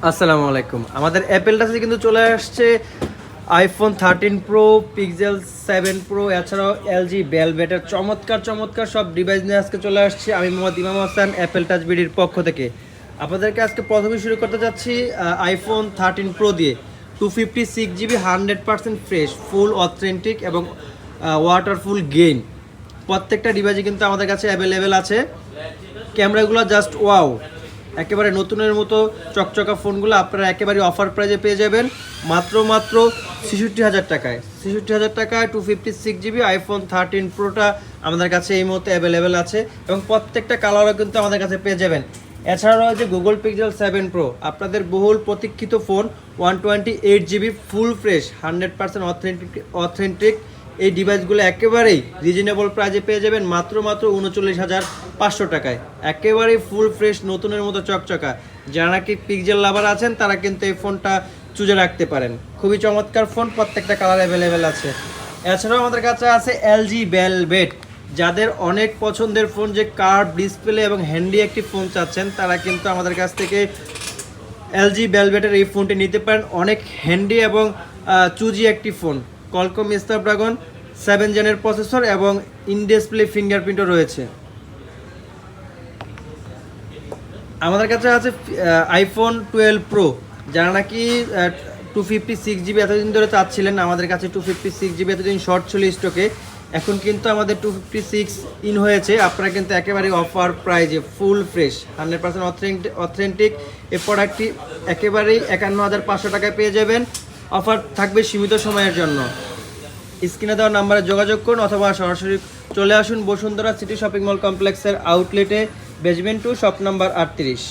আসসালামু আলাইকুম। আমাদের অ্যাপেল টাচে কিন্তু চলে আসছে আইফোন 13 প্রো, পিক্সেল 7 প্রো, এছাড়াও এলজি ভেলভেটের চমৎকার চমৎকার সব ডিভাইস নিয়ে আজকে চলে আসছি আমি মোহাম্মদ ইমাম হাসান, অ্যাপেল টাচ বিডির পক্ষ থেকে। আপনাদেরকে আজকে প্রথমে শুরু করতে যাচ্ছি আইফোন 13 প্রো দিয়ে। 256GB 100% ফ্রেশ, ফুল অথেন্টিক এবং ওয়াটারফুল গেইন প্রত্যেকটা ডিভাইসে কিন্তু আমাদের কাছে অ্যাভেলেবেল আছে। ক্যামেরাগুলো জাস্ট ওয়াও, একেবারে নতুনের মতো চকচকা ফোনগুলো আপনারা একেবারে অফার প্রাইজে পেয়ে যাবেন মাত্র ৬৬,০০০ টাকায়। ৬৬,০০০ টাকায় 256GB আইফোন 13 প্রোটা আমাদের কাছে এই মুহূর্তে অ্যাভেলেবেল আছে এবং প্রত্যেকটা কালারও কিন্তু আমাদের কাছে পেয়ে যাবেন। এছাড়াও রয়েছে গুগল পিক্সেল 7 প্রো, আপনাদের বহুল প্রতীক্ষিত phone. 128GB full fresh 100% authentic এই ডিভাইসগুলো একেবারেই রিজনেবল প্রাইজে পেয়ে যাবেন মাত্র ৩৯,৫০০ টাকায়। একেবারেই ফুল ফ্রেশ নতুনের মতো চকচকা। যারা নাকি পিক্সেল লাভার আছেন তারা কিন্তু এই ফোনটা চুজে রাখতে পারেন। খুবই চমৎকার ফোন, প্রত্যেকটা কালার অ্যাভেলেবেল আছে। এছাড়াও আমাদের কাছে আছে এলজি ভেলভেট। যাদের অনেক পছন্দের ফোন, যে কার্ভ ডিসপ্লে এবং হ্যান্ডি একটি ফোন চাচ্ছেন, তারা কিন্তু আমাদের কাছ থেকে এলজি ভেলভেটের এই ফোনটি নিতে পারেন। অনেক হ্যান্ডি এবং চুজি একটি ফোন। কলকম স্ন্যাপড্রাগন 7 জেনের প্রসেসর এবং ইন ডিসপ্লে ফিঙ্গারপ্রিন্টও রয়েছে। আমাদের কাছে আছে আইফোন 12 প্রো। যারা নাকি 256GB এতদিন ধরে চাচ্ছিলেন, আমাদের কাছে 256GB এতদিন শর্ট ছিল স্টকে, এখন কিন্তু আমাদের 256 ইন হয়েছে। আপনারা কিন্তু একেবারে অফার প্রাইজে ফুল ফ্রেশ 100% অথেন্টিক এই প্রোডাক্টটি একেবারেই ৫১,৫০০ টাকায় পেয়ে যাবেন। অফার থাকবে সীমিত সময়ের জন্য। স্ক্রিনে দেওয়া নাম্বারে যোগাযোগ করুন অথবা সরাসরি চলে আসুন বসুন্ধরা সিটি শপিং মল কমপ্লেক্সের আউটলেটে, বেসমেন্ট 2, শপ নাম্বার 38।